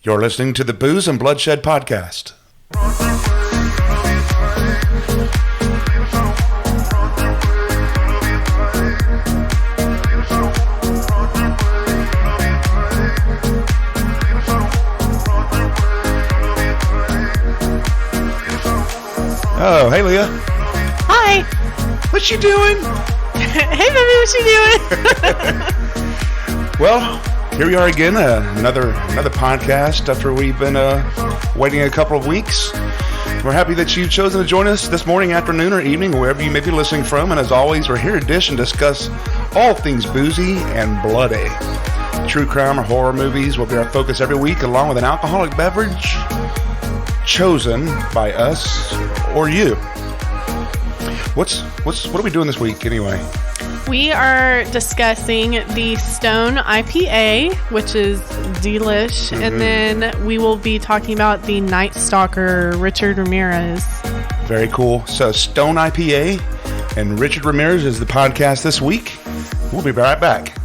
You're listening to the Booze and Bloodshed podcast. Oh, hey, Leah. Hi. What you doing? Hey, baby, what you doing? Well, here we are again, another podcast after we've been waiting a couple of weeks. We're happy that you've chosen to join us this morning, afternoon, or evening, wherever you may be listening from. And as always, we're here to dish and discuss all things boozy and bloody. True crime or horror movies will be our focus every week, along with an alcoholic beverage chosen by us or you. What are we doing this week anyway? We are discussing the Stone IPA, which is delish, and then we will be talking about the Night Stalker, Richard Ramirez. Very cool. So Stone IPA and Richard Ramirez is the podcast this week. We'll be right back.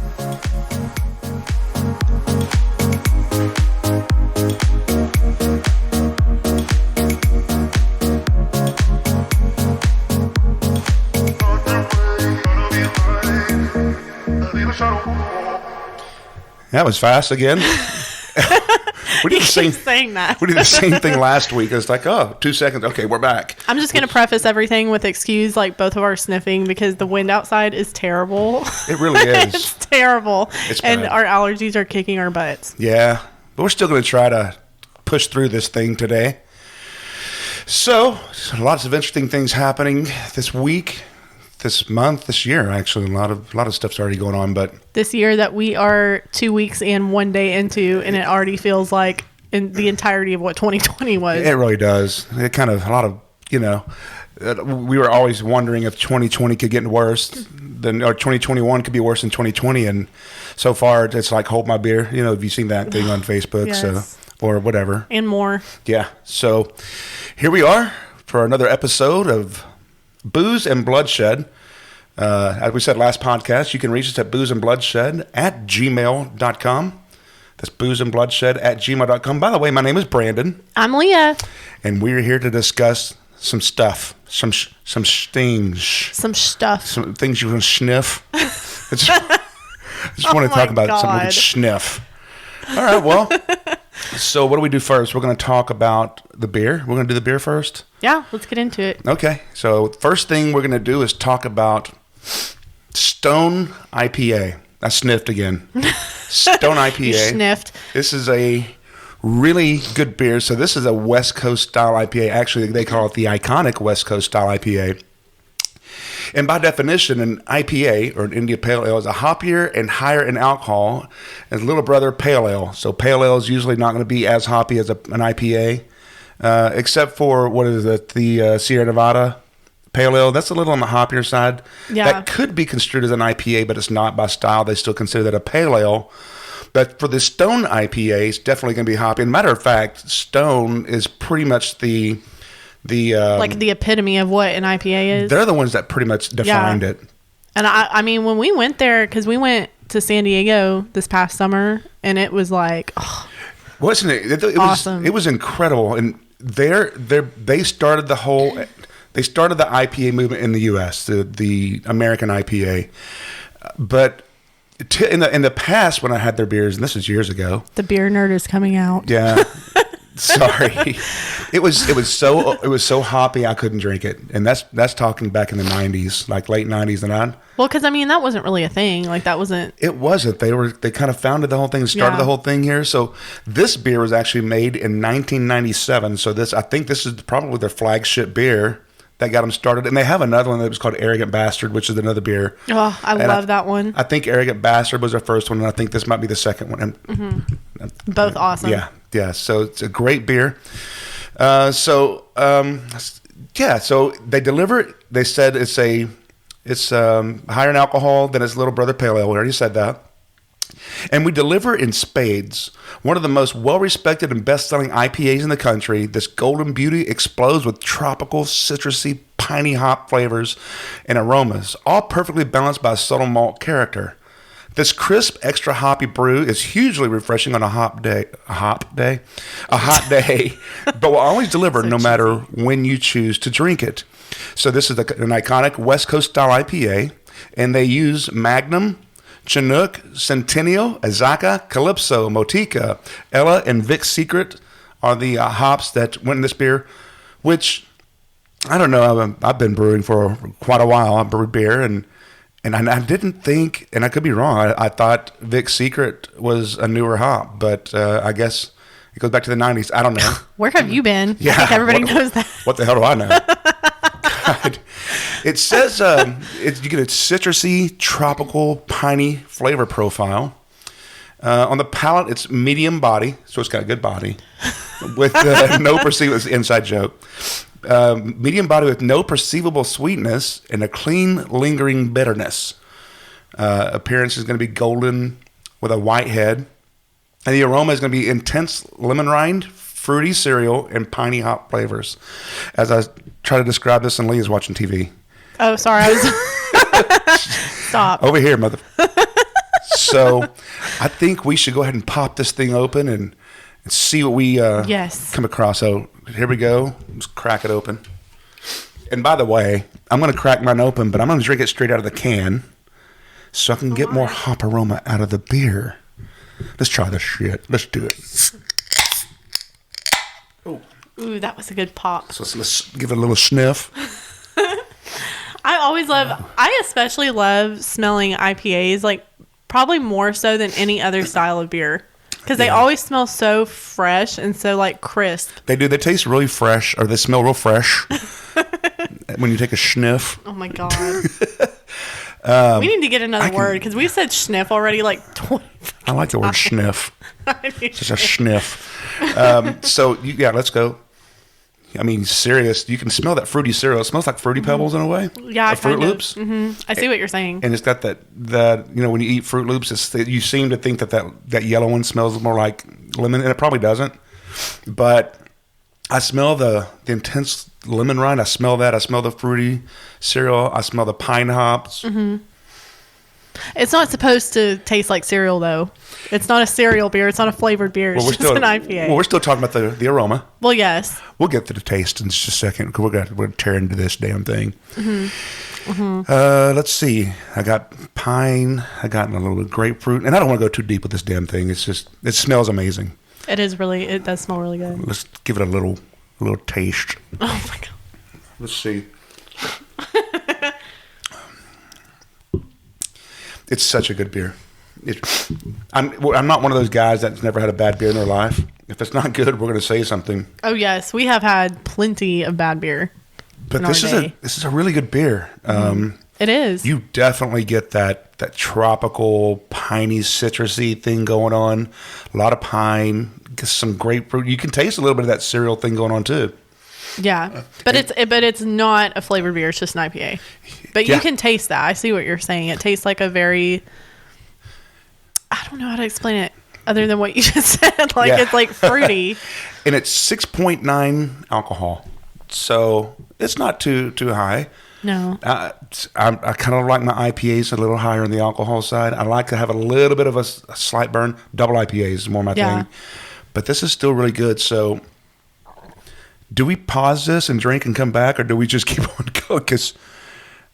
That was fast again. We did saying that. We did the same thing last week. It's like, 2 seconds. Okay, we're back. I'm just going to preface everything with excuse like both of our sniffing because the wind outside is terrible. It really is. It's terrible. It's bad. And our allergies are kicking our butts. Yeah, but we're still going to try to push through this thing today. So, lots of interesting things happening this week. This month, this year, actually, a lot of stuff's already going on. But this year that we are 2 weeks and 1 day into, and it already feels like in the entirety of what 2020 was. It really does. It kind of we were always wondering if 2020 could get worse or 2021 could be worse than 2020, and so far it's like hold my beer. Have you seen that thing on Facebook? Yes. So or whatever and more. Yeah. So here we are for another episode of Booze and Bloodshed. As we said last podcast, you can reach us at boozeandbloodshed@gmail.com. That's boozeandbloodshed@gmail.com. By the way, my name is Brandon. I'm Leah. And we're here to discuss some stuff, some things. Some stuff. Some things you can sniff. I just want to talk about something we can sniff. All right, well, so what do we do first? We're going to talk about the beer. We're going to do the beer first? Yeah, let's get into it. Okay, so first thing we're going to do is talk about Stone IPA. I sniffed again. Stone IPA. You sniffed. This is a really good beer. So this is a West Coast style IPA. Actually, they call it the iconic West Coast style IPA. And by definition, an IPA, or an India Pale Ale, is a hoppier and higher in alcohol as little brother Pale Ale. So Pale Ale is usually not going to be as hoppy as an IPA, except for, the Sierra Nevada Pale Ale. That's a little on the hoppier side. Yeah. That could be construed as an IPA, but it's not by style. They still consider that a Pale Ale. But for the Stone IPA, it's definitely going to be hoppy. And matter of fact, Stone is pretty much the like the epitome of what an IPA is. They're the ones that pretty much defined it. And I mean, when we went there, because we went to San Diego this past summer, and it was like, wasn't it? It awesome. It was incredible, and they started the IPA movement in the U.S., the American IPA. But in the past, when I had their beers, and this was years ago, the beer nerd is coming out. Yeah. Sorry, it was so hoppy I couldn't drink it, and that's talking back in the 90s, like late 90s and on. Well, because I mean that wasn't really a thing. Like that wasn't. It wasn't. They kind of founded the whole thing, started the whole thing here. So this beer was actually made in 1997. So I think this is probably their flagship beer that got them started. And they have another one that was called Arrogant Bastard, which is another beer. Oh, I love that one. I think Arrogant Bastard was their first one, and I think this might be the second one. Both awesome. Yeah. So it's a great beer. So they deliver it. They said it's higher in alcohol than its little brother Pale Ale. We already said that. And we deliver in spades. One of the most well-respected and best-selling IPAs in the country, this Golden Beauty explodes with tropical, citrusy, piney hop flavors and aromas, all perfectly balanced by subtle malt character. This crisp, extra hoppy brew is hugely refreshing on a hot day, but will always deliver no matter when you choose to drink it. So this is an iconic West Coast style IPA, and they use Magnum, Chinook, Centennial, Azaka, Calypso, Motica, Ella, and Vic's Secret are the hops that went in this beer, which, I don't know, I've been brewing for quite a while. I brewed beer, and I didn't think, and I could be wrong, I thought Vic's Secret was a newer hop, but I guess it goes back to the 90s. I don't know. Where have you been? Yeah, I think everybody knows that. What the hell do I know? God. It says you get a citrusy, tropical, piney flavor profile. On the palate, it's medium body, so it's got a good body, with no perceivable inside joke. Medium body with no perceivable sweetness and a clean, lingering bitterness. Appearance is going to be golden with a white head, and the aroma is going to be intense lemon rind, fruity cereal, and piney hop flavors. As I try to describe this, and Leah's watching TV. Oh, sorry. I was Stop. Over here, mother. So I think we should go ahead and pop this thing open and see what we come across. So here we go. Let's crack it open. And by the way, I'm going to crack mine open, but I'm going to drink it straight out of the can so I can get more hop aroma out of the beer. Let's try this shit. Let's do it. Ooh, that was a good pop. So let's give it a little sniff. I especially love smelling IPAs, like probably more so than any other style of beer. Because they always smell so fresh and so like crisp. They do. They taste really fresh, or they smell real fresh when you take a sniff. Oh my God. We need to get another word because we said sniff already like 20. I like the word sniff. Such a sniff. So, let's go. I mean, serious. You can smell that fruity cereal. It smells like Fruity Pebbles in a way. Yeah, Fruit Loops. Mm-hmm. I see what you're saying. And it's got that when you eat Fruit Loops, you seem to think that yellow one smells more like lemon, and it probably doesn't. But I smell the intense lemon rind. I smell that. I smell the fruity cereal. I smell the pine hops. Mm-hmm. It's not supposed to taste like cereal, though. It's not a cereal beer. It's not a flavored beer. It's just an IPA. Well, we're still talking about the aroma. Well, yes. We'll get to the taste in just a second because we're going to tear into this damn thing. Mm-hmm. Mm-hmm. Let's see. I got pine. I got a little bit of grapefruit. And I don't want to go too deep with this damn thing. It's just, it smells amazing. It does smell really good. Let's give it a little taste. Oh, my God. Let's see. It's such a good beer. I'm not one of those guys that's never had a bad beer in their life. If it's not good, we're going to say something. Oh yes, we have had plenty of bad beer. But this is a really good beer. It is. You definitely get that tropical, piney, citrusy thing going on. A lot of pine, get some grapefruit. You can taste a little bit of that cereal thing going on too. Yeah, but it's not a flavored beer. It's just an IPA. But you can taste that. I see what you're saying. It tastes like a very, I don't know how to explain it other than what you just said. It's like fruity. And it's 6.9 alcohol, so it's not too high. No. I kind of like my IPAs a little higher on the alcohol side. I like to have a little bit of a slight burn. Double IPAs is more my thing. But this is still really good. So do we pause this and drink and come back, or do we just keep on going? Because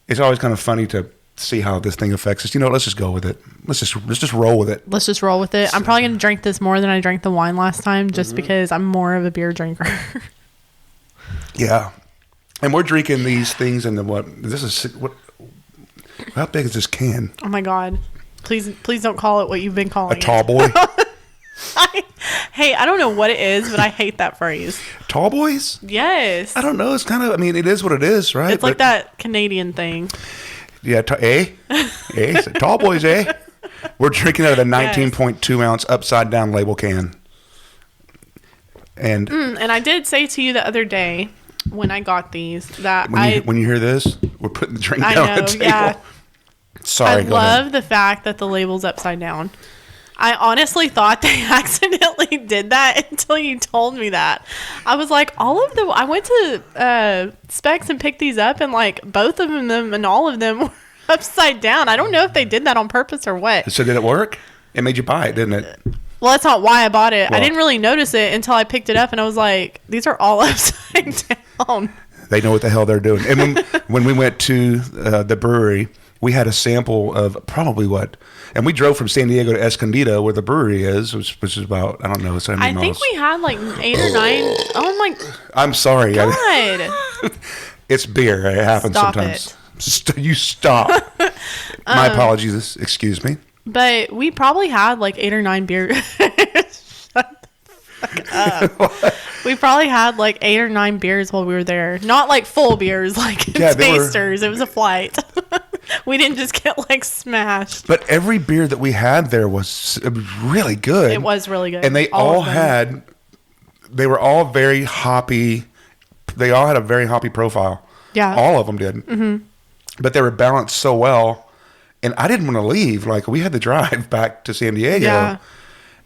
it's always kind of funny to see how this thing affects us. Let's just go with it. Let's just roll with it. Let's just roll with it. I'm probably going to drink this more than I drank the wine last time, just because I'm more of a beer drinker. Yeah. And we're drinking these things in how big is this can? Oh my God. Please don't call it what you've been calling it. A tall boy? I don't know what it is, but I hate that phrase. Tall boys? Yes. I don't know. It's kind of, it is what it is, right? It's like that Canadian thing. Yeah, tall boys, eh? We're drinking out of the 19.2 ounce upside down label can. And I did say to you the other day when I got these that when you hear this, we're putting the drink down on the table. Yeah. Sorry, I love the fact that the label's upside down. I honestly thought they accidentally did that until you told me that. I was like, I went to Specs and picked these up, and like both of them and all of them upside down. I don't know if they did that on purpose or what. So did it work? It made you buy it, didn't it? Well, that's not why I bought it. Well, I didn't really notice it until I picked it up, and I was like, these are all upside down. They know what the hell they're doing. And when we went to the brewery, we had a sample of probably what? And we drove from San Diego to Escondido, where the brewery is, which is about, I don't know, 70 miles. I think we had like 8 or 9. Oh, my I'm sorry. God. It's beer. It happens Stop sometimes. You stop. My apologies. Excuse me. But we probably had like 8 or 9 beers. Shut the fuck up. We probably had like 8 or 9 beers while we were there. Not like full beers, like tasters. It was a flight. We didn't just get like smashed. But every beer that we had there was really good. It was really good. And they were all very hoppy. They all had a very hoppy profile. Yeah. All of them did. Mm-hmm. But they were balanced so well. And I didn't want to leave. Like, we had to drive back to San Diego. Yeah.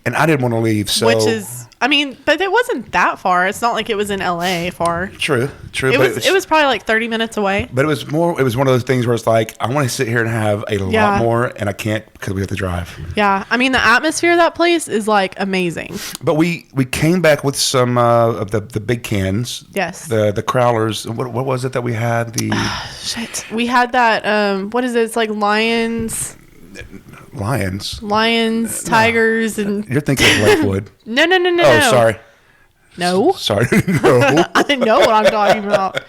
And I didn't want to leave. So, which is, I mean, but it wasn't that far. It's not like it was in LA far. True. It was probably like 30 minutes away. But it was one of those things where it's like, I want to sit here and have a lot more, and I can't because we have to drive. Yeah. I mean, the atmosphere of that place is like amazing. But we came back with some of the big cans. Yes. The Crowlers. What was it that we had? Shit. We had that, what is it? It's like Lions, tigers, and... You're thinking of Lakewood. No. Oh, sorry. No. Sorry. No. I know what I'm talking about.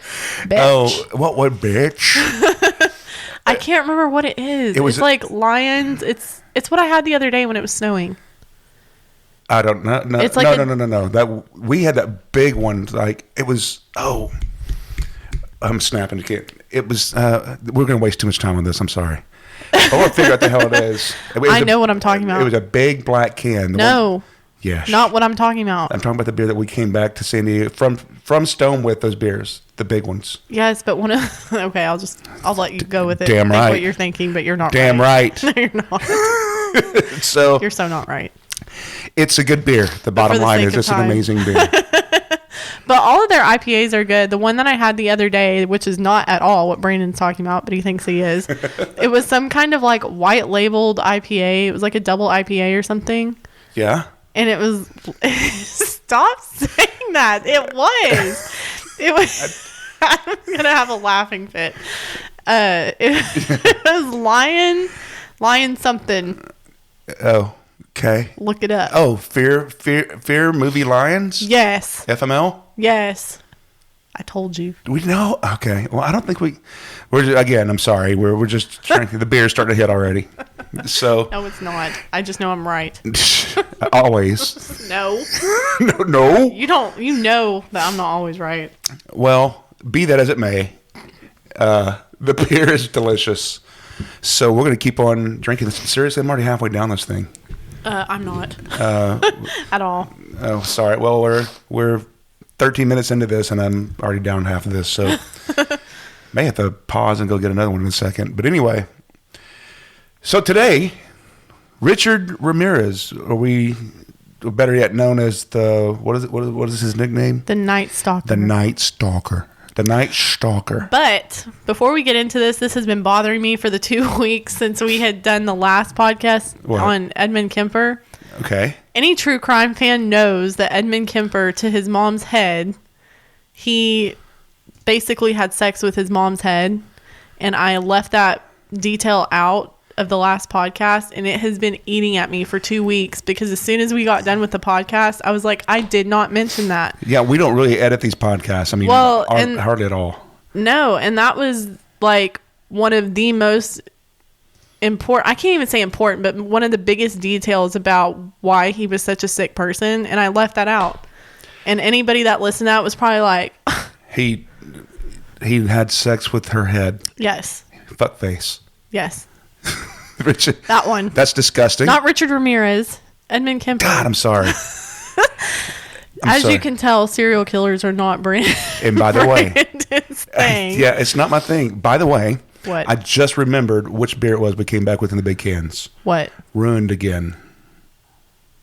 Bitch. Oh, what bitch? I can't remember what it is. It's like lions. It's what I had the other day when it was snowing. I don't know. No, it's like no. That we had that big one. Like it was. Oh, I'm snapping. It was. We're gonna waste too much time on this. I'm sorry. I want to figure out the hell it is. I know what I'm talking about. It was a big black can. No. Yes. Not what I'm talking about. I'm talking about the beer that we came back to San Diego from Stone with, those beers, the big ones. Yes, but okay, I'll let you go with it. Damn right. What you're thinking, but you're not Damn right. No, you're not. So you're so not right. It's a good beer. The bottom line is it's an amazing beer. But all of their IPAs are good. The one that I had the other day, which is not at all what Brandon's talking about, but he thinks he is. It was some kind of like white labeled IPA. It was like a double IPA or something. Yeah. And it was, stop saying that. It was, I'm going to have a laughing fit. It was Lion something. Oh, okay. Look it up. Oh, Fear Movie Lions? Yes. FML? Yes. I told you. We know? Okay. Well, I don't think we're just, again, I'm sorry. We're just trying the beer's starting to hit already. So. No, it's not. I just know I'm right. Always. No. No. You know that I'm not always right. Well, be that as it may, the beer is delicious. So we're going to keep on drinking this. Seriously, I'm already halfway down this thing. I'm not. At all. Oh, sorry. Well, we're 13 minutes into this, and I'm already down half of this. So may have to pause and go get another one in a second. But anyway, so today, Richard Ramirez, or we better yet known as what is his nickname? The Night Stalker. The Night Stalker. The Night Stalker. But before we get into this has been bothering me for the 2 weeks since we had done the last podcast on Edmund Kemper. Okay. Any true crime fan knows that Edmund Kemper, to his mom's head, he basically had sex with his mom's head. And I left that detail out of the last podcast, and it has been eating at me for 2 weeks because as soon as we got done with the podcast, I was like, I did not mention that. Yeah, we don't really edit these podcasts. I mean, hardly at all. No, and that was like one of the most important, I can't even say important, but one of the biggest details about why he was such a sick person, and I left that out. And anybody that listened to that was probably like... He had sex with her head. Yes. Fuckface. Yes. Richard, that one. That's disgusting. Not Richard Ramirez. Edmund Kemper. God, I'm sorry. As you can tell, serial killers are not Brandon's And by the way, thing. Yeah, it's not my thing. By the way, what? I just remembered which beer it was we came back with in the big cans. What? Ruined Again.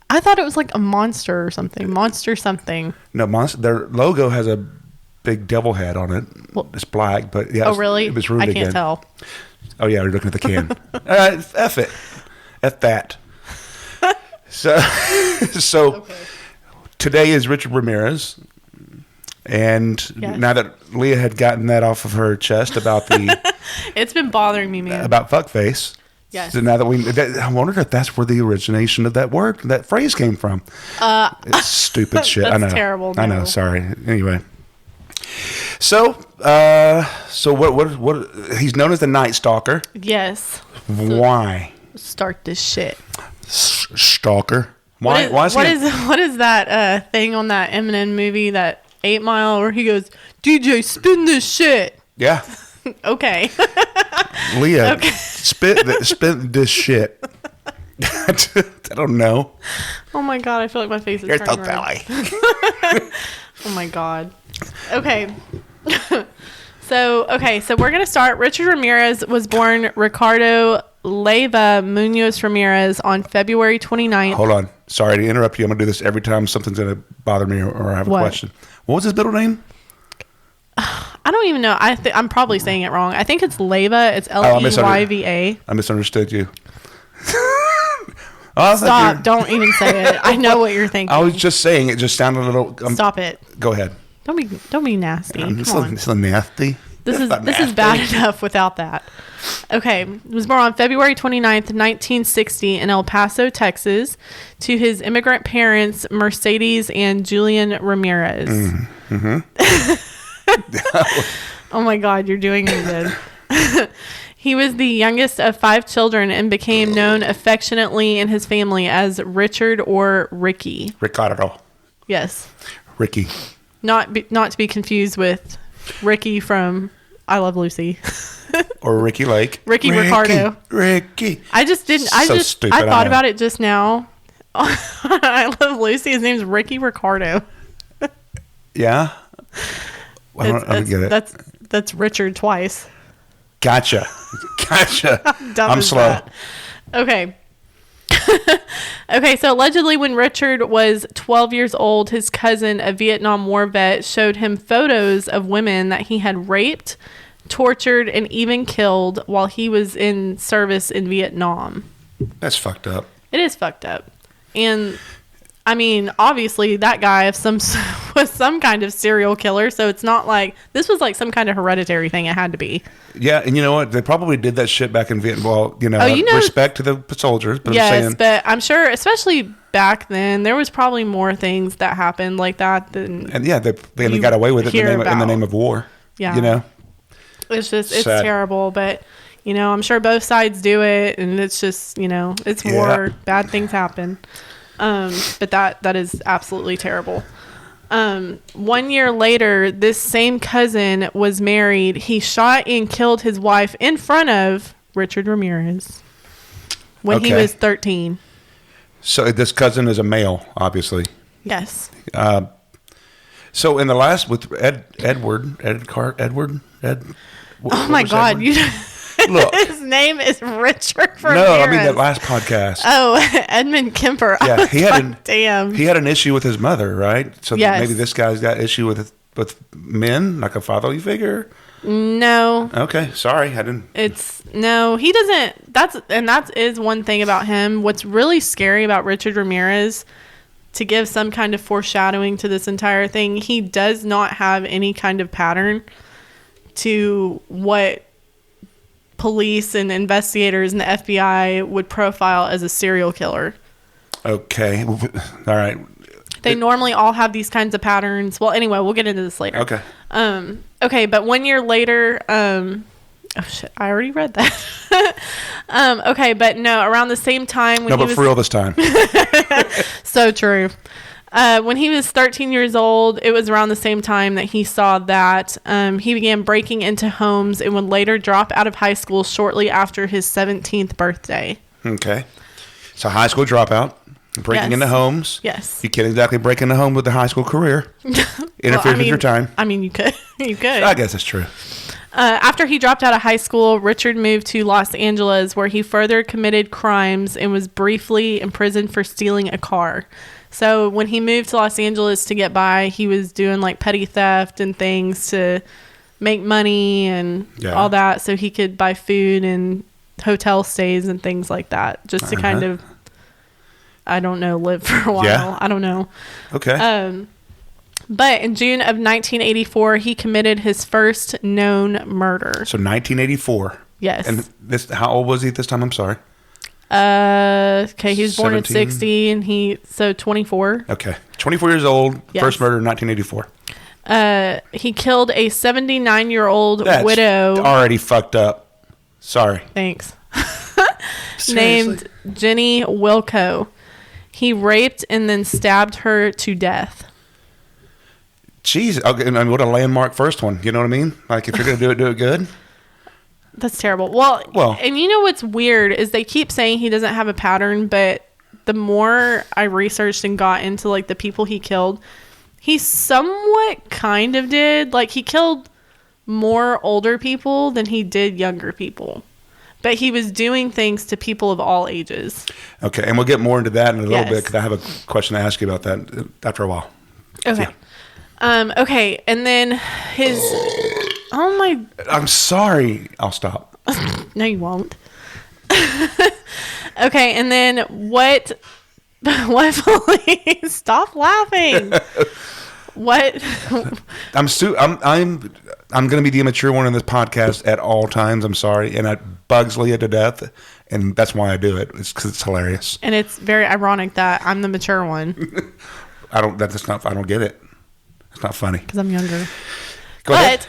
I thought it was like a Monster or something. Monster something. No, Monster. Their logo has a big devil head on it. Well, it's black, but yeah. Oh, really? It was Ruined Again. I can't tell. Oh, yeah, we're looking at the can. F it. F that. So okay. Today is Richard Ramirez. And now that Leah had gotten that off of her chest about the... It's been bothering me, man. About fuckface. Yes. So now that I wondered if that's where the origination of that phrase came from. It's stupid shit. I know. Terrible. No. I know. Sorry. Anyway. So what? He's known as the Night Stalker. Yes. Why? Start this shit. Stalker. Why? What is that thing on that Eminem movie, that 8 Mile, where he goes, DJ, spin this shit? Yeah. Okay. Leah, okay. Spit this shit. I don't know. Oh my God, I feel like my face is turning red. Oh my God. Okay. So we're going to start. Richard Ramirez was born Ricardo Leyva Munoz Ramirez on February 29th. Hold on. Sorry to interrupt you. I'm going to do this every time something's going to bother me or I have a question. What was his middle name? I don't even know. I'm probably saying it wrong. I think it's Leyva. It's Leyva. I misunderstood you. Stop. Don't even say it. I know what you're thinking. I was just saying it just sounded a little... Stop it. Go ahead. Don't be nasty. It's a nasty. This is bad enough without that. Okay. He was born on February 29th, 1960 in El Paso, Texas, to his immigrant parents, Mercedes and Julian Ramirez. Mm-hmm. Oh my God, you're doing me good. He was the youngest of 5 children and became known affectionately in his family as Richard or Ricky. Ricardo. Yes. Ricky. Not to be confused with Ricky from I Love Lucy. Or Ricky Lake. Ricky Ricardo. Ricky. I thought about it just now. I Love Lucy. His name's Ricky Ricardo. Yeah. I don't get it. That's Richard twice. Gotcha. I'm slow. That. Okay. Okay, so allegedly when Richard was 12 years old, his cousin, a Vietnam War vet, showed him photos of women that he had raped, tortured, and even killed while he was in service in Vietnam. That's fucked up. It is fucked up. And I mean, obviously that guy was some kind of serial killer, so it's not like this was like some kind of hereditary thing. It had to be. Yeah, and you know what? They probably did that shit back in Vietnam. Well, respect to the soldiers, but yes, I'm saying, but I'm sure, especially back then, there was probably more things that happened like that than. And yeah, they got away with it in the name of war. Yeah, it's terrible, but I'm sure both sides do it, and it's just it's war. Bad things happen. But that is absolutely terrible. 1 year later, this same cousin was married. He shot and killed his wife in front of Richard Ramirez when he was 13. So this cousin is a male, obviously. Yes. So in the last with Edward. Oh my God! Look, his name is Richard Ramirez. No, I mean that last podcast. Oh, Edmund Kemper. Yeah, he had an issue with his mother, right? So maybe this guy's got issue with men, like a fatherly figure. No. Okay, sorry, I didn't. He doesn't. That is one thing about him. What's really scary about Richard Ramirez, to give some kind of foreshadowing to this entire thing, he does not have any kind of pattern to what police and investigators and the FBI would profile as a serial killer. Okay. All right. They normally all have these kinds of patterns. Well, anyway, we'll get into this later. Okay. Okay, but 1 year later, oh shit, I already read that. Okay, but no, around the same time when for real this time. So true. When he was 13 years old, it was around the same time that he saw that he began breaking into homes and would later drop out of high school shortly after his 17th birthday. Okay. So high school dropout, breaking into homes. Yes. You can't exactly break into a home with a high school career. Interferes with your time. I mean, you could. I guess that's true. After he dropped out of high school, Richard moved to Los Angeles, where he further committed crimes and was briefly imprisoned for stealing a car. So when he moved to Los Angeles to get by, he was doing like petty theft and things to make money and all that, so he could buy food and hotel stays and things like that, just to kind of, I don't know, live for a while. Yeah. I don't know. Okay. But in June of 1984, he committed his first known murder. So 1984. Yes. And this, how old was he at this time? I'm sorry. Okay, he was born in 60, and so 24. Okay, 24 years old. Yes. First murder in 1984. He killed a 79-year-old widow. Already fucked up. Sorry. Thanks. Named Jenny Wilco. He raped and then stabbed her to death. Jeez, okay, and what a landmark first one. You know what I mean? Like, if you're going to do it good. That's terrible. Well, and you know what's weird is they keep saying he doesn't have a pattern, but the more I researched and got into, like, the people he killed, he somewhat kind of did. Like, he killed more older people than he did younger people. But he was doing things to people of all ages. Okay, and we'll get more into that in a little bit, because I have a question to ask you about that after a while. Okay. Yeah. Okay, and then his... Oh my... I'm sorry. I'll stop. No, you won't. Okay, and then what police... Stop laughing. What... I'm going to be the immature one in this podcast at all times. I'm sorry. And that bugs Leah to death. And that's why I do it. It's because it's hilarious. And it's very ironic that I'm the mature one. I don't get it. It's not funny. Because I'm younger. Go ahead.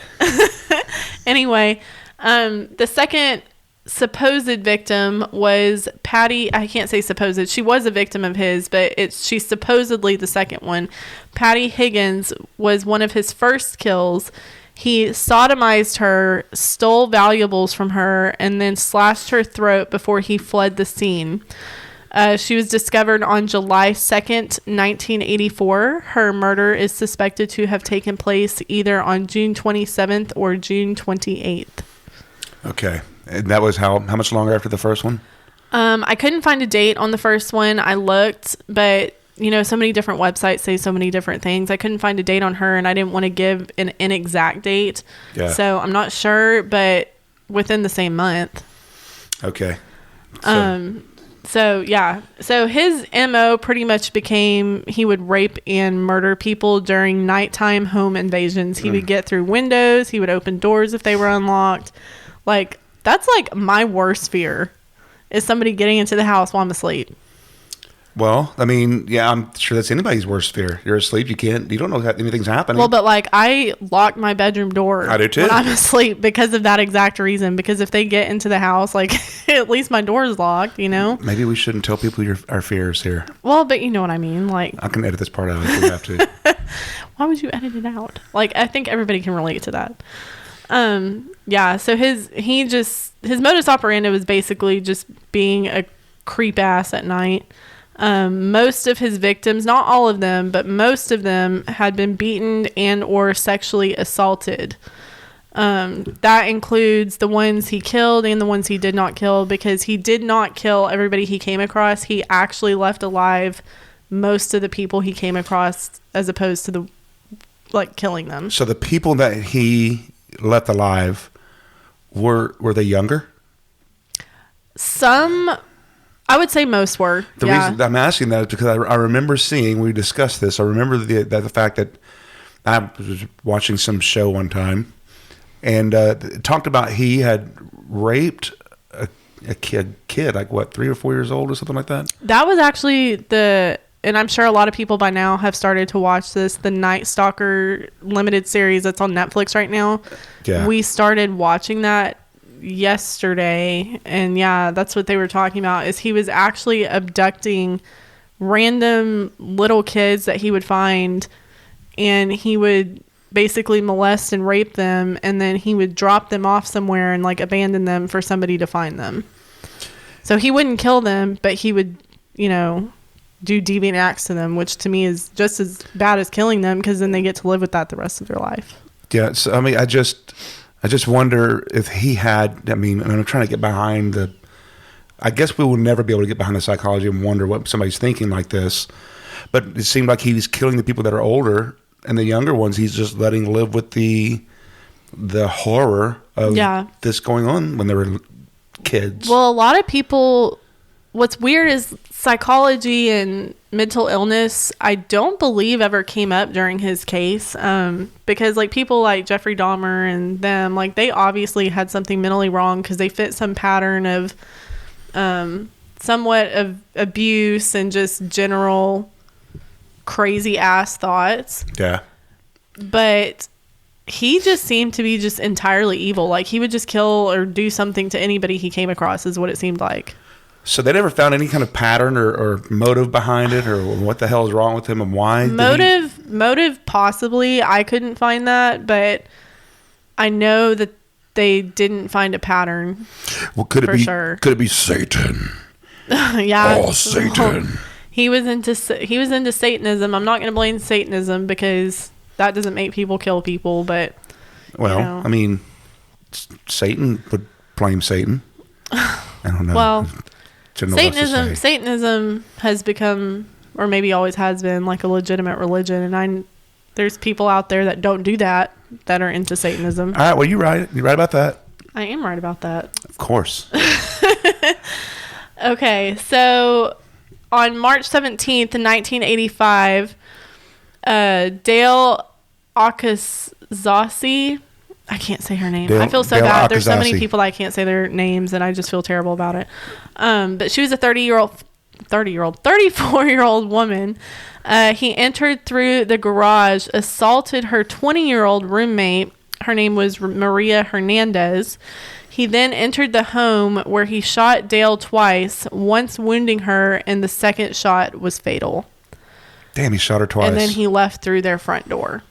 Anyway, the second supposed victim was Patty. I can't say supposed. She was a victim of his, but she's supposedly the second one. Patty Higgins was one of his first kills. He sodomized her, stole valuables from her, and then slashed her throat before he fled the scene. She was discovered on July 2nd, 1984. Her murder is suspected to have taken place either on June 27th or June 28th. Okay. And that was how much longer after the first one? I couldn't find a date on the first one. I looked, but, so many different websites say so many different things. I couldn't find a date on her, and I didn't want to give an inexact date. Yeah. So I'm not sure, but within the same month. Okay. So his MO pretty much became he would rape and murder people during nighttime home invasions. He would get through windows. He would open doors if they were unlocked. Like, that's like my worst fear is somebody getting into the house while I'm asleep. Well, I mean, yeah, I'm sure that's anybody's worst fear. You're asleep. You don't know if anything's happening. Well, but like I lock my bedroom door I do too. When I'm asleep because of that exact reason. Because if they get into the house, like at least my door is locked, Maybe we shouldn't tell people our fears here. Well, but you know what I mean. Like I can edit this part out if we have to. Why would you edit it out? Like I think everybody can relate to that. Yeah. So his modus operandi was basically just being a creep ass at night. Most of his victims, not all of them, but most of them had been beaten and or sexually assaulted. That includes the ones he killed and the ones he did not kill, because he did not kill everybody he came across. He actually left alive most of the people he came across, as opposed to killing them. So the people that he left alive, were they younger? Some... I would say most were. The reason I'm asking that is because I remember seeing, we discussed this, I remember the fact that I was watching some show one time, and it talked about he had raped a kid, like what, 3 or 4 years old or something like that? That was actually and I'm sure a lot of people by now have started to watch this, the Night Stalker limited series that's on Netflix right now. Yeah. We started watching that yesterday, and that's what they were talking about, is he was actually abducting random little kids that he would find, and he would basically molest and rape them, and then he would drop them off somewhere and abandon them for somebody to find them. So he wouldn't kill them, but he would do deviant acts to them, which to me is just as bad as killing them, because then they get to live with that the rest of their life. Yeah. So I mean, I just wonder if he had, and I'm trying to get behind I guess we will never be able to get behind the psychology and wonder what somebody's thinking like this, but it seemed like he was killing the people that are older, and the younger ones he's just letting live with the the horror of this going on when they were kids. Well, a lot of people, what's weird is psychology and mental illness, I don't believe ever came up during his case. Because like people like Jeffrey Dahmer and them, like they obviously had something mentally wrong because they fit some pattern of somewhat of abuse and just general crazy ass thoughts. Yeah. But he just seemed to be just entirely evil. Like he would just kill or do something to anybody he came across is what it seemed like. So they never found any kind of pattern or motive behind it, or what the hell is wrong with him and why? Motive possibly. I couldn't find that, but I know that they didn't find a pattern. Well, could it be sure. Could it be Satan? Yeah. Oh, Satan. He was into Satanism. I'm not going to blame Satanism because that doesn't make people kill people, but well, I mean, Satan would blame Satan. I don't know. Well, Satanism has become, or maybe always has been, like a legitimate religion, and there's people out there that don't do that are into Satanism. All right, well, you're right about that. I am right about that. Of course. Okay, so on March 17th, 1985, Dale Akazasi, I can't say her name. I feel so bad. There's so many people that I can't say their names, and I just feel terrible about it. But she was a 34-year-old woman. He entered through the garage, assaulted her 20-year-old roommate. Her name was Maria Hernandez. He then entered the home where he shot Dale twice, once wounding her, and the second shot was fatal. Damn, he shot her twice. And then he left through their front door.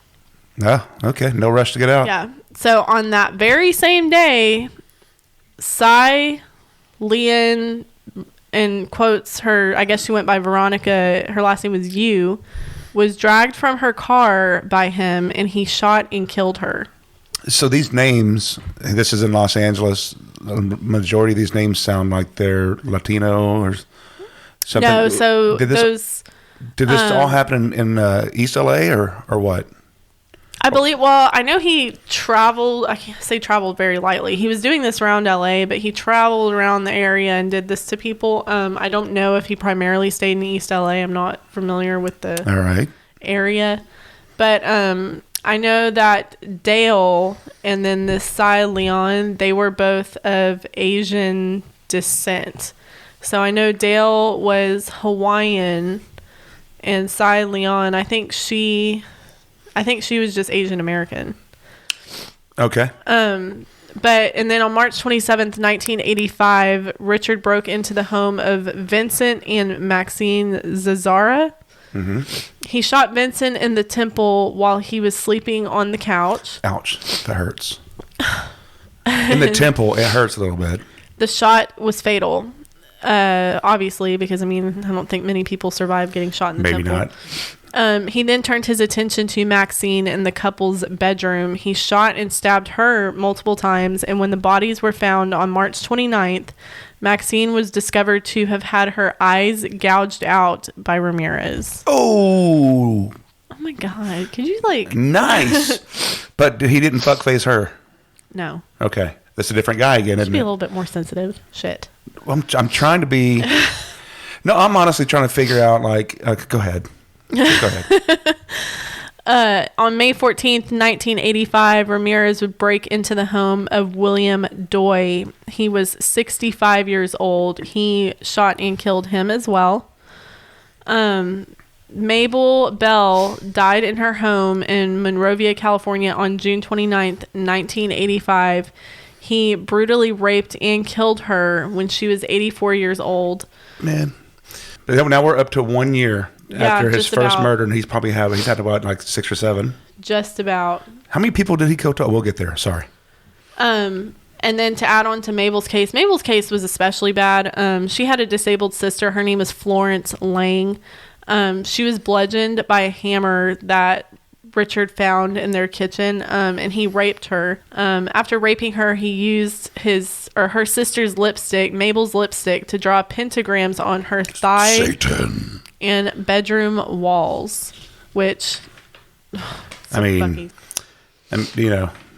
Oh, okay. No rush to get out. Yeah. So on that very same day, Cy Leah, in quotes, I guess she went by Veronica, her last name was Yu, was dragged from her car by him, and he shot and killed her. So these names, this is in Los Angeles, the majority of these names sound like they're Latino or something. No, so did this all happen in East LA or what? I believe, well, I know he traveled, I can't say traveled very lightly. He was doing this around LA, but he traveled around the area and did this to people. I don't know if he primarily stayed in East LA. I'm not familiar with the area. But I know that Dale and then this Cy Leon, they were both of Asian descent. So I know Dale was Hawaiian and Cy Leon, I think she was just Asian American. Okay. And then on March 27th, 1985, Richard broke into the home of Vincent and Maxine Zazara. Mm-hmm. He shot Vincent in the temple while he was sleeping on the couch. Ouch. That hurts. In the temple, it hurts a little bit. The shot was fatal. Obviously, because, I don't think many people survive getting shot in the temple. Maybe not. He then turned his attention to Maxine in the couple's bedroom. He shot and stabbed her multiple times, and when the bodies were found on March 29th, Maxine was discovered to have had her eyes gouged out by Ramirez. Oh my God. Could you Nice. But he didn't fuckface her? No. Okay. That's a different guy again, isn't it? Be a little bit more sensitive. Shit. I'm trying to be... No, I'm honestly trying to figure out, go ahead. Go ahead. On May 14th, 1985, Ramirez would break into the home of William Doy. He was 65 years old. He shot and killed him as well. Mabel Bell died in her home in Monrovia, California on June 29th, 1985. He brutally raped and killed her when she was 84 years old. Man. Now we're up to 1 year after his first murder, and he's had about 6 or 7. Just about. How many people did he kill? We'll get there. Sorry. And then to add on to Mabel's case was especially bad. She had a disabled sister. Her name was Florence Lang. She was bludgeoned by a hammer that Richard found in their kitchen, and he raped her. After raping her, he used her sister's lipstick, Mabel's lipstick, to draw pentagrams on her thigh Satan. And bedroom walls, which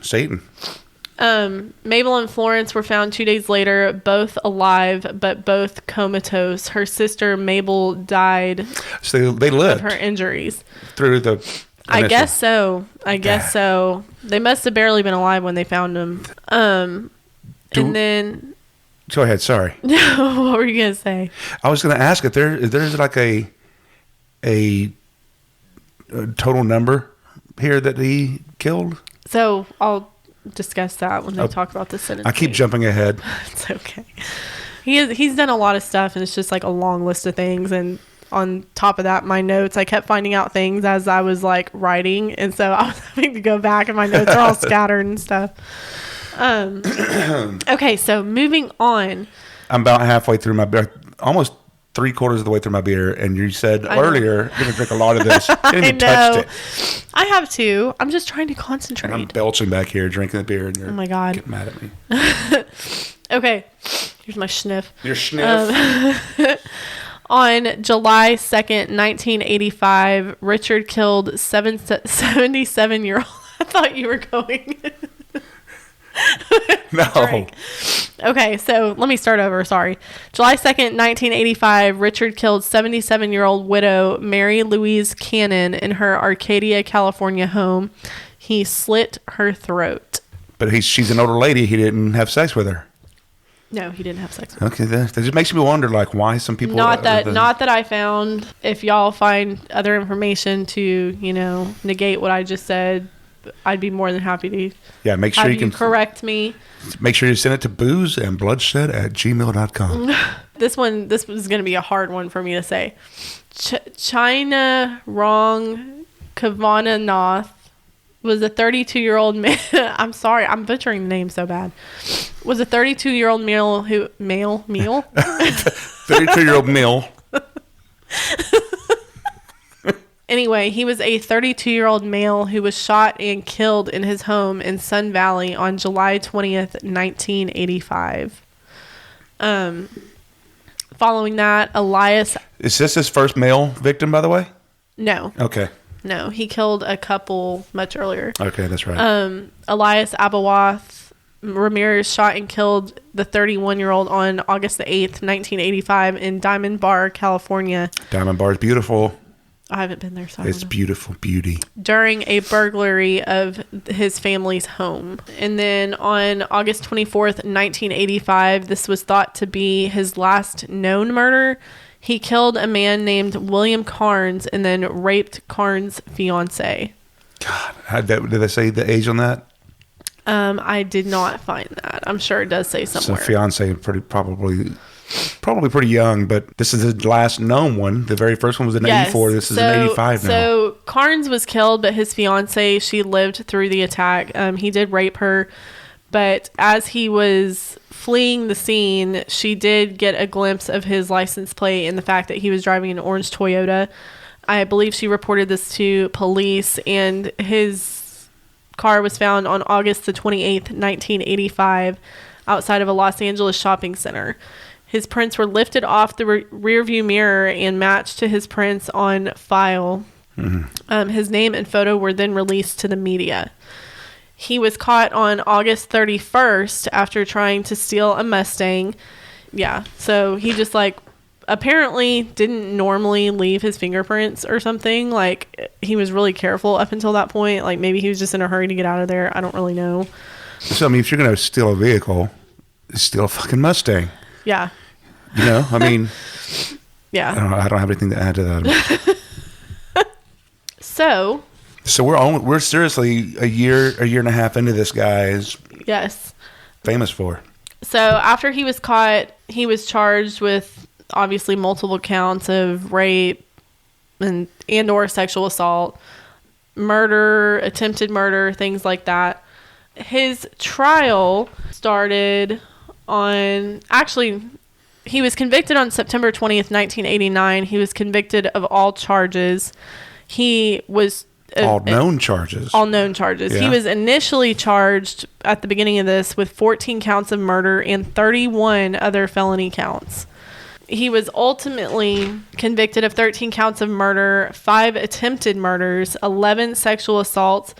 Satan. Mabel and Florence were found 2 days later, both alive, but both comatose. Her sister Mabel died. So they lived of her injuries through the. I guess so. They must have barely been alive when they found them. And then. Go ahead. Sorry. What were you gonna say? I was gonna ask if there's like a total number here that he killed. So I'll discuss that when they talk about the sentence. I keep jumping ahead. It's okay. He's done a lot of stuff, and it's just like a long list of things. And on top of that, my notes, I kept finding out things as I was like writing, and so I was having to go back, and my notes are all scattered and stuff. Okay, so moving on. I'm about halfway through my beer, almost 3/4 of the way through my beer, and you said earlier you're going to drink a lot of this. You didn't even touched it. I have to. I'm just trying to concentrate. And I'm belching back here drinking the beer, and you're getting mad at me. Okay, here's my sniff. Your sniff. On July 2nd, 1985, Richard killed 77-year-old. I thought you were going... No. Drink. Okay, so let me start over. Sorry. July 2nd, 1985, Richard killed 77-year-old widow Mary Louise Cannon in her Arcadia, California home. He slit her throat. But she's an older lady. He didn't have sex with her. No, he didn't have sex with her. Okay, that just makes me wonder, like, why some people... Not that I found. If y'all find other information to, negate what I just said, I'd be more than happy to. Yeah, make sure you can correct me. Make sure you send it to boozeandbloodshed@gmail.com. This was going to be a hard one for me to say. China Rong Kavanagh was a 32-year-old man. I'm sorry, I'm butchering the name so bad. Was a 32-year-old male. 32-year-old male. Anyway, he was a 32-year-old male who was shot and killed in his home in Sun Valley on July 20th, 1985. Following that, Elias... Is this his first male victim, by the way? No. Okay. No, he killed a couple much earlier. Okay, that's right. Elias Abawath Ramirez shot and killed the 31-year-old on August the 8th, 1985 in Diamond Bar, California. Diamond Bar is beautiful. I haven't been there, so it's beautiful beauty. During a burglary of his family's home. And then on August 24th, 1985, this was thought to be his last known murder. He killed a man named William Carnes and then raped Carnes' fiance. God, did they say the age on that? I did not find that. I'm sure it does say somewhere. So fiance probably pretty young, but this is the last known one. The very first one was in 84. This is in 85 now. So Carnes was killed, but his fiance, she lived through the attack. He did rape her, but as he was fleeing the scene, she did get a glimpse of his license plate and the fact that he was driving an orange Toyota. I believe she reported this to police, and his car was found on August the 28th, 1985, outside of a Los Angeles shopping center. His prints were lifted off the rearview mirror and matched to his prints on file. Mm-hmm. His name and photo were then released to the media. He was caught on August 31st after trying to steal a Mustang. Yeah, so he just apparently didn't normally leave his fingerprints or something. He was really careful up until that point. Maybe he was just in a hurry to get out of there. I don't really know. So, I mean, if you're going to steal a vehicle, steal a fucking Mustang. Yeah. Yeah. I don't have anything to add to that. So we're seriously a year and a half into this guy is famous for. So after he was caught, he was charged with obviously multiple counts of rape and or sexual assault, murder, attempted murder, things like that. His trial started he was convicted on September 20th, 1989. He was convicted of all charges. He was... all known charges. All known charges. Yeah. He was initially charged at the beginning of this with 14 counts of murder and 31 other felony counts. He was ultimately convicted of 13 counts of murder, 5 attempted murders, 11 sexual assaults,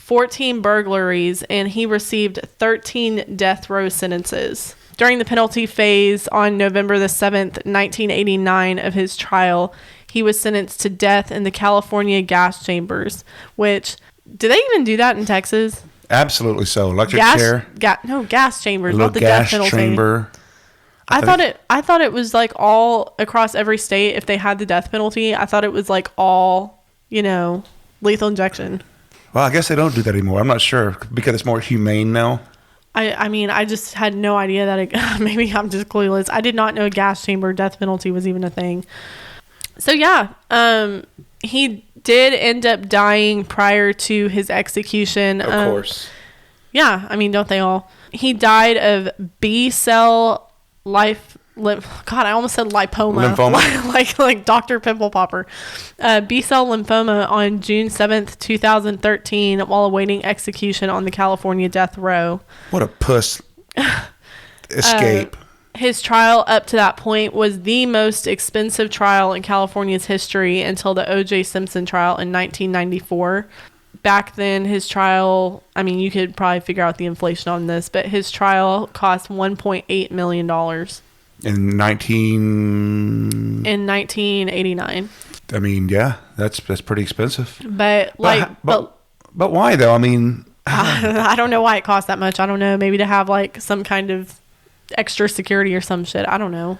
14 burglaries, and he received 13 death row sentences. During the penalty phase on November the 7th, 1989 of his trial, he was sentenced to death in the California gas chambers, which, do they even do that in Texas? Absolutely so. Electric chair. Gas chambers, a not the gas death penalty. chamber. I thought it was like all across every state. If they had the death penalty, I thought it was like all, lethal injection. Well, I guess they don't do that anymore. I'm not sure because it's more humane now. I mean, I just had no idea that maybe I'm just clueless. I did not know a gas chamber death penalty was even a thing. So yeah, he did end up dying prior to his execution. Of course. Yeah, I mean, don't they all? He died of B-cell God, I almost said lipoma. Lymphoma? like Dr. Pimple Popper. B-cell lymphoma on June 7th, 2013, while awaiting execution on the California death row. What a puss escape. His trial up to that point was the most expensive trial in California's history until the O.J. Simpson trial in 1994. Back then, his trial, I mean, you could probably figure out the inflation on this, but his trial cost $1.8 million. In 1989. I mean, yeah, that's pretty expensive. But why though? I mean, I don't know why it cost that much. I don't know. Maybe to have like some kind of extra security or some shit. I don't know.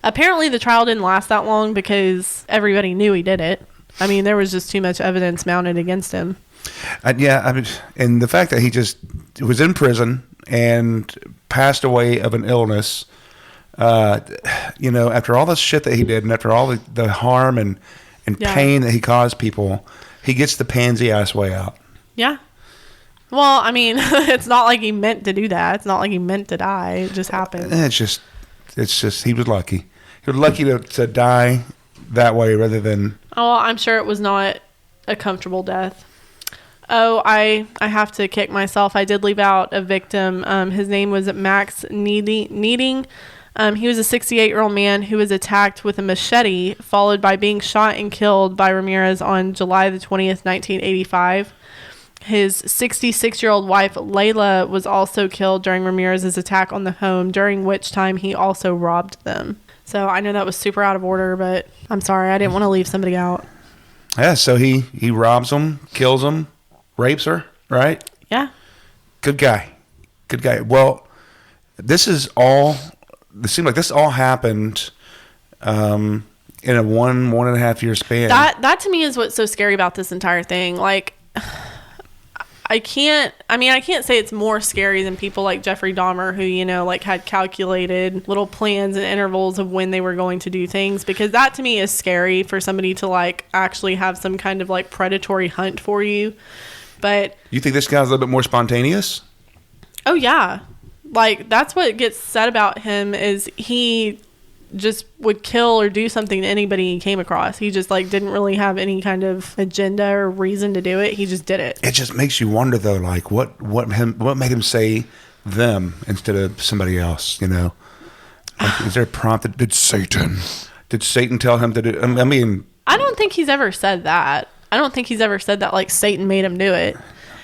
Apparently the trial didn't last that long because everybody knew he did it. I mean, there was just too much evidence mounted against him. Yeah, I mean, and the fact that he just was in prison and passed away of an illness, after all the shit that he did and after all the harm and pain that he caused people, he gets the pansy ass way out. Yeah. Well, I mean, it's not like he meant to do that. It's not like he meant to die. It just happened. It's just he was lucky. He was lucky to die that way rather than... Oh, I'm sure it was not a comfortable death. Oh, I have to kick myself. I did leave out a victim. His name was Max Needing. He was a 68-year-old man who was attacked with a machete, followed by being shot and killed by Ramirez on July the 20th, 1985. His 66-year-old wife, Leah, was also killed during Ramirez's attack on the home, during which time he also robbed them. So I know that was super out of order, but I'm sorry. I didn't want to leave somebody out. Yeah, so he robs them, kills them, rapes her, right? Yeah. Good guy. Well, it seems like this all happened in a 1.5 year span. That to me is what's so scary about this entire thing. Like, I can't say it's more scary than people like Jeffrey Dahmer who, had calculated little plans and intervals of when they were going to do things, because that to me is scary for somebody to actually have some kind of predatory hunt for you. But you think this guy's a little bit more spontaneous? Oh yeah. That's what gets said about him, is he just would kill or do something to anybody he came across. He just didn't really have any kind of agenda or reason to do it. He just did it. It just makes you wonder though, what made him say them instead of somebody else, is there a prompt? Did Satan tell him to do? I mean, I don't think he's ever said that. I don't think he's ever said that Satan made him do it.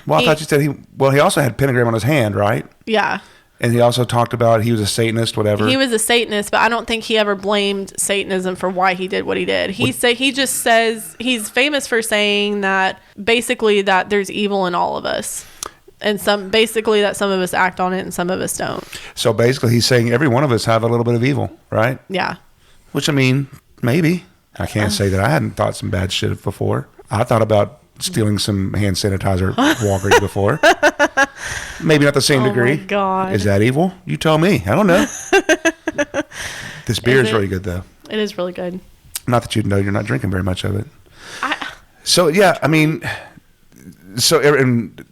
Well, I thought you said he also had pentagram on his hand, right? Yeah. And he also talked about he was a Satanist, whatever. He was a Satanist, but I don't think he ever blamed Satanism for why he did what he did. He just says he's famous for saying that basically that there's evil in all of us, and that some of us act on it and some of us don't. So basically, he's saying every one of us have a little bit of evil, right? Yeah. Which, I mean, maybe. I can't say that I hadn't thought some bad shit before. I thought about stealing some hand sanitizer Walgreens before. Maybe not the same degree. Oh my God. Is that evil? You tell me. I don't know. This beer is really good though. It is really good. Not that you know you're not drinking very much of it. So yeah, I mean, in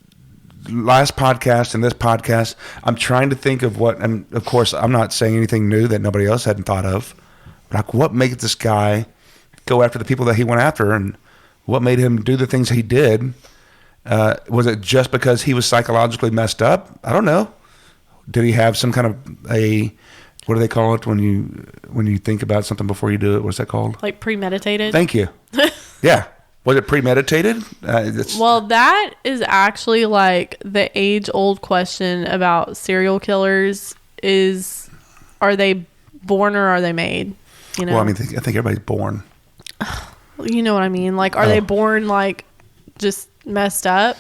last podcast and this podcast, I'm trying to think of what, and of course I'm not saying anything new that nobody else hadn't thought of. But what made this guy go after the people that he went after, and what made him do the things he did? Was it just because he was psychologically messed up? I don't know. Did he have some kind of what do they call it when you think about something before you do it? What's that called? Premeditated? Thank you. Yeah. Was it premeditated? Well, that is actually like the age-old question about serial killers is, are they born or are they made? You know? Well, I mean, I think everybody's born. You know what I mean? Like, are they born like just messed up,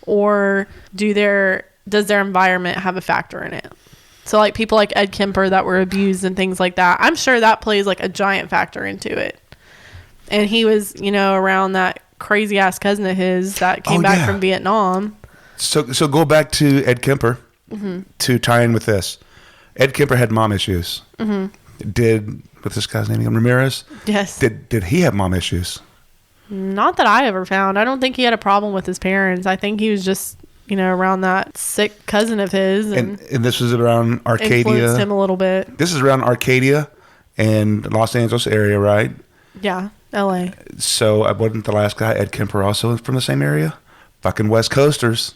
or does their environment have a factor in it? So like people like Ed Kemper that were abused and things like that, I'm sure that plays like a giant factor into it. And he was, around that crazy ass cousin of his that came back from Vietnam. So go back to Ed Kemper to tie in with this. Ed Kemper had mom issues. What's this guy's name again? Ramirez? Yes. Did he have mom issues? Not that I ever found. I don't think he had a problem with his parents. I think he was just, around that sick cousin of his. And this was around Arcadia. Influenced him a little bit. This is around Arcadia and Los Angeles area, right? Yeah, LA. So wasn't the last guy, Ed Kemper, also from the same area? Fucking West Coasters.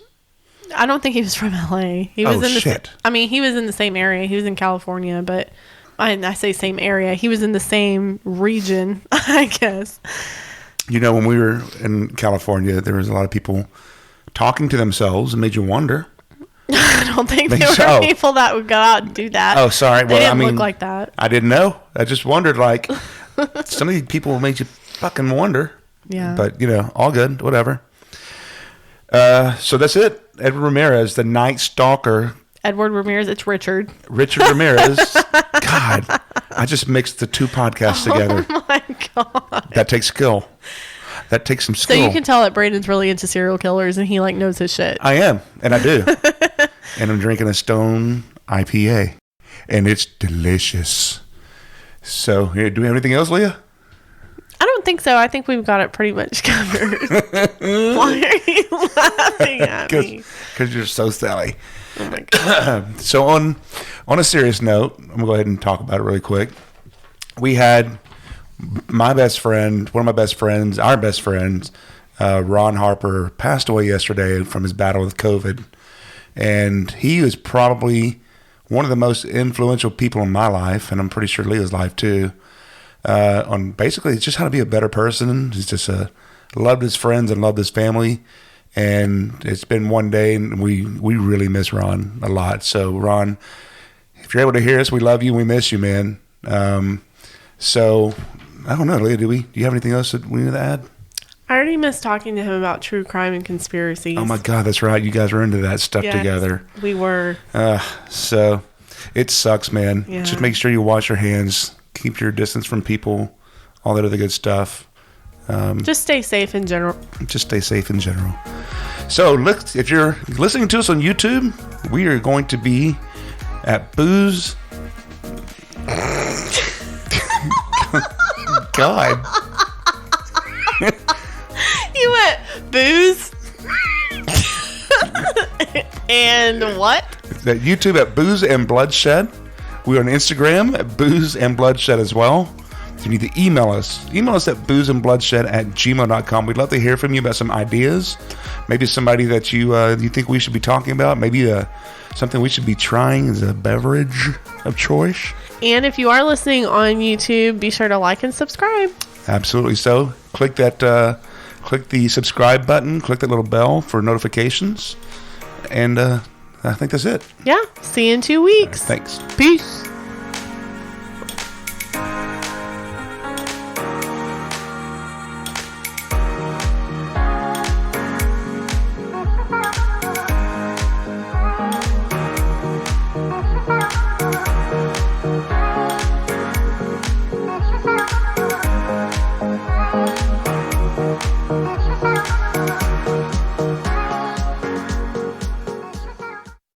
I don't think he was from LA. He was shit. He was in the same area. He was in California, but I say same area. He was in the same region, I guess. When we were in California, there was a lot of people talking to themselves and made you wonder. I don't think there were people that would go out and do that. Oh, sorry. They didn't look like that. I didn't know. I just wondered, like, some of these people made you fucking wonder. Yeah. But, all good. Whatever. So that's it. Edward Ramirez, the Night Stalker. Edward Ramirez. It's Richard. Richard Ramirez. God, I just mixed the two podcasts together. Oh, my God. That takes skill. That takes some skill. So you can tell that Brandon's really into serial killers and he like knows his shit. I am, and I do. And I'm drinking a Stone IPA, and it's delicious. So, do we have anything else, Leah? I don't think so. I think we've got it pretty much covered. Why are you laughing at me? Because you're so silly. Oh my God. So on a serious note, I'm going to go ahead and talk about it really quick. We had my best friend, one of my best friends, our best friends, Ron Harper, passed away yesterday from his battle with COVID. And he was probably one of the most influential people in my life, and I'm pretty sure Leah's life too, on basically just how to be a better person. He's just loved his friends and loved his family. And it's been one day, and we really miss Ron a lot. So, Ron, if you're able to hear us, we love you. We miss you, man. So, I don't know, Leah, do you have anything else that we need to add? I already missed talking to him about true crime and conspiracies. Oh, my God, that's right. You guys were into that stuff together. We were. So, it sucks, man. Yeah. Just make sure you wash your hands. Keep your distance from people. All that other good stuff. Just stay safe in general. So, look, if you're listening to us on YouTube, we are going to be at Booze. God. You went booze and what? That YouTube at Booze and Bloodshed. We're on Instagram at Booze and Bloodshed as well. If you need to email us at boozeandbloodshed@gmail.com. We'd love to hear from you about some ideas. Maybe somebody that you think we should be talking about. Maybe something we should be trying as a beverage of choice. And if you are listening on YouTube, be sure to like and subscribe. Absolutely. So click the subscribe button. Click that little bell for notifications. And I think that's it. Yeah. See you in 2 weeks. Thanks. Peace.